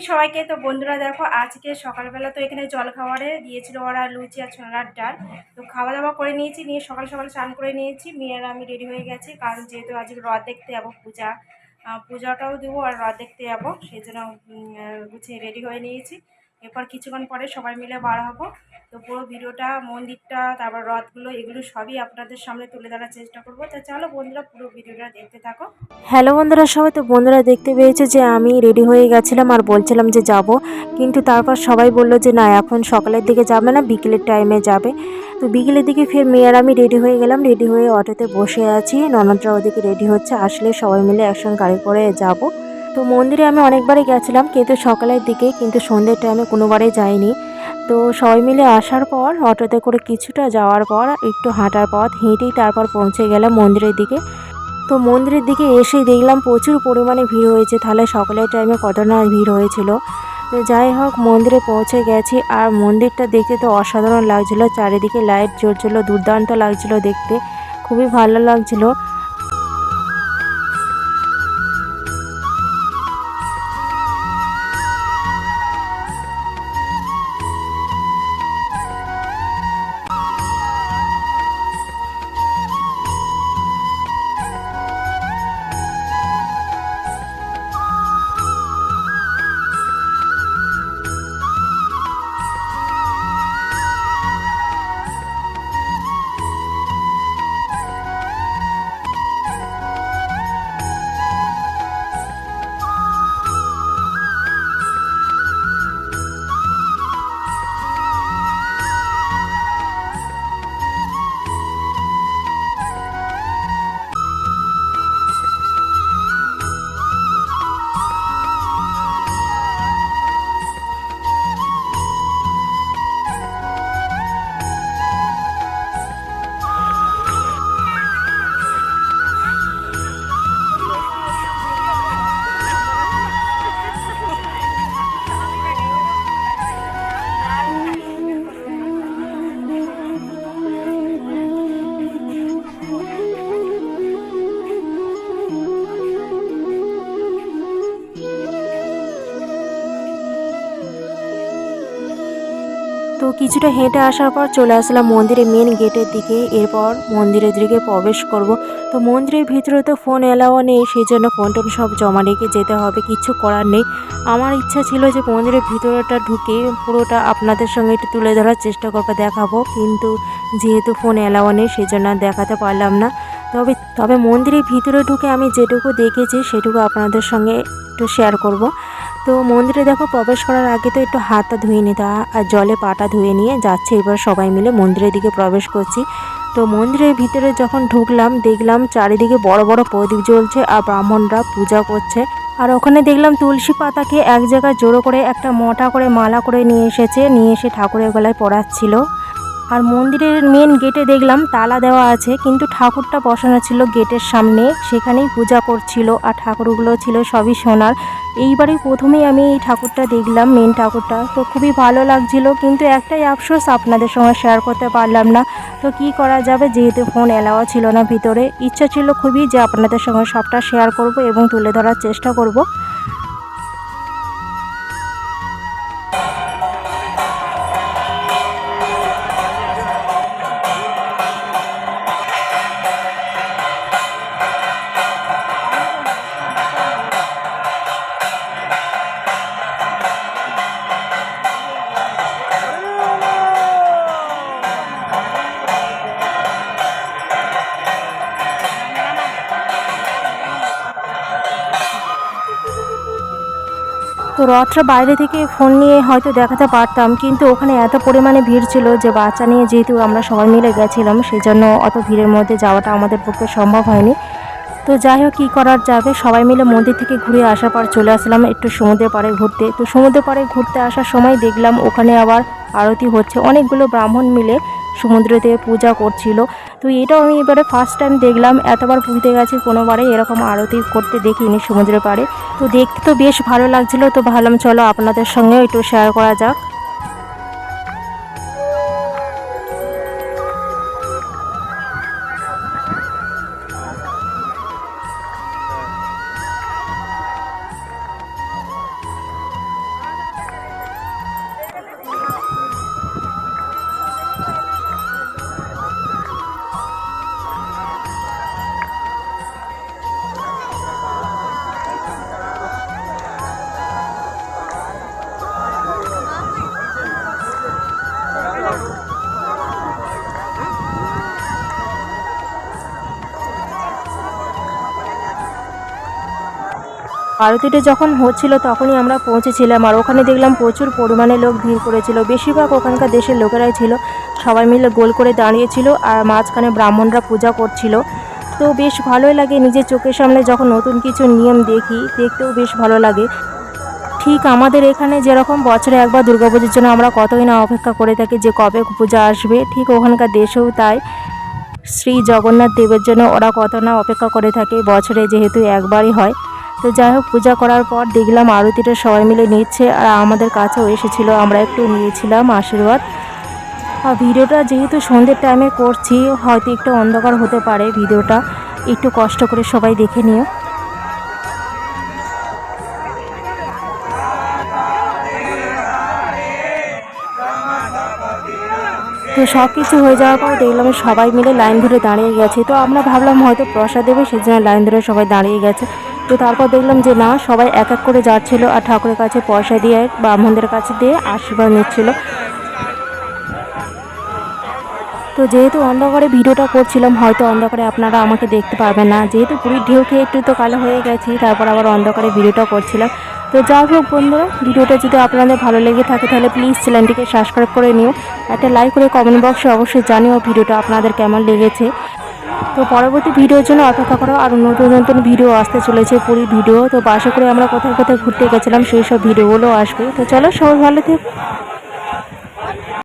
সবাইকে। তো বন্ধুরা দেখো, আজকে সকালবেলা তো এখানে জলখাবারে দিয়েছিল ওরা লুচি আর ছোলার ডাল। তো খাওয়া দাওয়া করে নিয়েছি, নিয়ে সকাল সকাল স্নান করে নিয়েছি। মেয়ের আমি রেডি হয়ে গেছি, কারণ যেহেতু আজকে রথ দেখতে যাবো, পূজাটাও দেবো আর রথ দেখতে যাবো, সেই জন্য গুছিয়ে রেডি হয়ে নিয়েছি। এরপর কিছুক্ষণ পরে সবাই মিলে বার হবো। তো পুরো ভিডিওটা, মন্দিরটা, তারপর রথগুলো, এগুলো সবই আপনাদের সামনে তুলে ধরার চেষ্টা করবো। তো চলো বন্ধুরা, পুরো ভিডিওটা দেখতে থাকো। হ্যালো বন্ধুরা, সবাই তো বন্ধুরা দেখতে পেয়েছে যে আমি রেডি হয়ে গেছিলাম আর বলছিলাম যে যাব, কিন্তু তারপর সবাই বলল যে না, এখন সকালের দিকে যাবে না, বিকেলের টাইমে যাবে। তো বিকেলের দিকে ফের মেয়ের আমি রেডি হয়ে গেলাম। রেডি হয়ে অটোতে বসে আছি, ননদরা ওদিকে রেডি হচ্ছে, আসলে সবাই মিলে একসঙ্গে গাড়ি করে যাব। তো মন্দিরে আমি অনেকবারই গেছিলাম, কিন্তু সকালের দিকে, কিন্তু সন্ধ্যের টাইমে কোনোবারই যাইনি। তো সবাই মিলে আসার পর অটোতে করে কিছুটা যাওয়ার পর একটু হাঁটার পথ হেঁটেই তারপর পৌঁছে গেলাম মন্দিরের দিকে। তো মন্দিরের দিকে এসেই দেখলাম প্রচুর পরিমাণে ভিড় হয়েছে, তাহলে সকালের টাইমে কত না ভিড় হয়েছিল। তো যাই হোক, মন্দিরে পৌঁছে গেছি, আর মন্দিরটা দেখতে তো অসাধারণ লাগছিল, চারিদিকে লাইট জ্বলছিল, দুর্দান্ত লাগছিল দেখতে, খুবই ভালো লাগছিল। তো কিছুটা হেঁটে আসার পর চলে আসলাম মন্দিরের মেন গেটের দিকে। এরপর মন্দিরের দিকে প্রবেশ করব। তো মন্দিরের ভিতরে তো ফোন এলাও নেই, সেই জন্য ফোন টোন সব জমা রেখে যেতে হবে, কিছু করার নেই। আমার ইচ্ছা ছিল যে মন্দিরের ভিতরটা ঢুকে পুরোটা আপনাদের সঙ্গে একটু তুলে ধরার চেষ্টা করবো, দেখাবো, কিন্তু যেহেতু ফোন এলাও নেই সেই জন্য দেখাতে পারলাম না। তবে মন্দিরের ভিতরে ঢুকে আমি যেটুকু দেখেছি সেটুকু আপনাদের সঙ্গে একটু শেয়ার করব। তো মন্দিরে দেখো, প্রবেশ করার আগে তো একটু হাতটা ধুয়ে নিতে হয়, আর জলে পাটা ধুয়ে নিয়ে যাচ্ছে। এবার সবাই মিলে মন্দিরের দিকে প্রবেশ করছি। তো মন্দিরের ভিতরে যখন ঢুকলাম, দেখলাম চারিদিকে বড় বড় প্রদীপ জ্বলছে আর ব্রাহ্মণরা পূজা করছে। আর ওখানে দেখলাম তুলসী পাতাকে এক জায়গায় জড়ো করে একটা মোটা করে মালা করে নিয়ে এসে ঠাকুরের গলায় পরাচ্ছিল। আর মন্দিরের মেন গেটে দেখলাম তালা দেওয়া আছে, কিন্তু ঠাকুরটা বসানো ছিল গেটের সামনে, সেখানেই পূজা করছিল। আর ঠাকুরগুলো ছিল সবই সোনার। এইবারই প্রথমেই আমি এই ঠাকুরটা দেখলাম, মেন ঠাকুরটা, তো খুবই ভালো লাগছিল। কিন্তু একটাই আফসোস, আপনাদের সঙ্গে শেয়ার করতে পারলাম না। তো কি করা যাবে, যেহেতু ফোন এলাওয়া ছিল না ভিতরে। ইচ্ছা ছিল খুবই যে আপনাদের সঙ্গে সবটা শেয়ার করব এবং তুলে ধরার চেষ্টা করব। তো রথটা বাইরে থেকে ফোন নিয়ে হয়তো দেখাতে পারতাম, কিন্তু ওখানে এত পরিমাণে ভিড় ছিল যে বাচ্চা নিয়ে যেহেতু আমরা সবাই মিলে গেছিলাম, সেই জন্য অত ভিড়ের মধ্যে যাওয়াটা আমাদের পক্ষে সম্ভব হয়নি। তো যাই হোক, কী করার যাবে, সবাই মিলে মন্দির থেকে ঘুরে আসার পর চলে আসলাম একটু সমুদ্রের পাড়ে ঘুরতে। তো সমুদ্রের পাড়ে ঘুরতে আসার সময় দেখলাম ওখানে আবার আরতি হচ্ছে, অনেকগুলো ব্রাহ্মণ মিলে সমুদ্রতে পূজা করছিল। তো এটাও আমি এবারে ফার্স্ট টাইম দেখলাম, এতবার পুজোতে গেছি কোনোবারে এরকম আরতি করতে দেখিনি সমুদ্রের পাড়ে। তো দেখতে তো বেশ ভালো লাগছিল, তো ভাবলাম চলো আপনাদের সঙ্গেও একটু শেয়ার করা যাক। আরতিটা যখন হচ্ছিল তখনই আমরা পৌঁছেছিলাম, আর ওখানে দেখলাম প্রচুর পরিমাণে লোক ভিড় করেছিল। বেশিরভাগ ওখানকার দেশের লোকেরাই ছিল, সবাই মিলে গোল করে দাঁড়িয়েছিল আর মাঝখানে ব্রাহ্মণরা পূজা করছিল। তো বেশ ভালোই লাগে, নিজের চোখের সামনে যখন নতুন কিছু নিয়ম দেখি, দেখতেও বেশ ভালো লাগে। ঠিক আমাদের এখানে যেরকম বছরে একবার দুর্গাপুজোর জন্য আমরা কতই না অপেক্ষা করে থাকি যে কবে পূজা আসবে, ঠিক ওখানকার দেশেও তাই। শ্রী জগন্নাথ দেবের জন্য ওরা কত না অপেক্ষা করে থাকে, বছরে যেহেতু একবারই হয়। তো যাই হোক, পূজা করার পর দেখলাম আরতিটা সবাই মিলে নিচ্ছে, আর আমাদের কাছেও এসেছিলো, আমরা একটু নিয়েছিলাম আশীর্বাদ। আর ভিডিওটা যেহেতু সন্ধ্যের টাইমে করছি, হয়তো একটু অন্ধকার হতে পারে, ভিডিওটা একটু কষ্ট করে সবাই দেখে নিও। তো সব কিছু হয়ে যাওয়ার পর দেখলাম সবাই মিলে লাইন ধরে দাঁড়িয়ে গেছে। তো আমরা ভাবলাম হয়তো প্রসাদ দেবে, সেজন্য লাইন ধরে সবাই দাঁড়িয়ে গেছে। তো তারপর দেখলাম যে না, সবাই এক এক করে যাচ্ছিল আর ঠাকুরের কাছে পয়সা দিয়ে ব্রাহ্মণদের কাছে দিয়ে আশীর্বাদ নিচ্ছিল। তো যেহেতু অন্ধকারে ভিডিওটা করছিলাম, হয়তো অন্ধকারে আপনারা আমাকে দেখতে পারবেন না, যেহেতু পুরীর ঢেউ খেয়ে একটু তো কালো হয়ে গেছি, তারপর আবার অন্ধকারে ভিডিওটা করছিলাম। তো যাই হোক বন্ধুরা, ভিডিওটা যদি আপনাদের ভালো লেগে থাকে তাহলে প্লিজ চ্যানেলটিকে সাবস্ক্রাইব করে নিও, একটা লাইক করে কমেন্ট বক্সে অবশ্যই জানিও ভিডিওটা আপনাদের কেমন লেগেছে। তো পরবর্তী ভিডিওর জন্য অপেক্ষা করো, আর নতুন নতুন ভিডিও আসতে চলেছে, পুরীর ভিডিও। তো বাসে করে আমরা কোথায় কোথায় ঘুরতে গেছিলাম সেই সব ভিডিওগুলো আসবে। তো চলো, সবাই ভালো থেকো।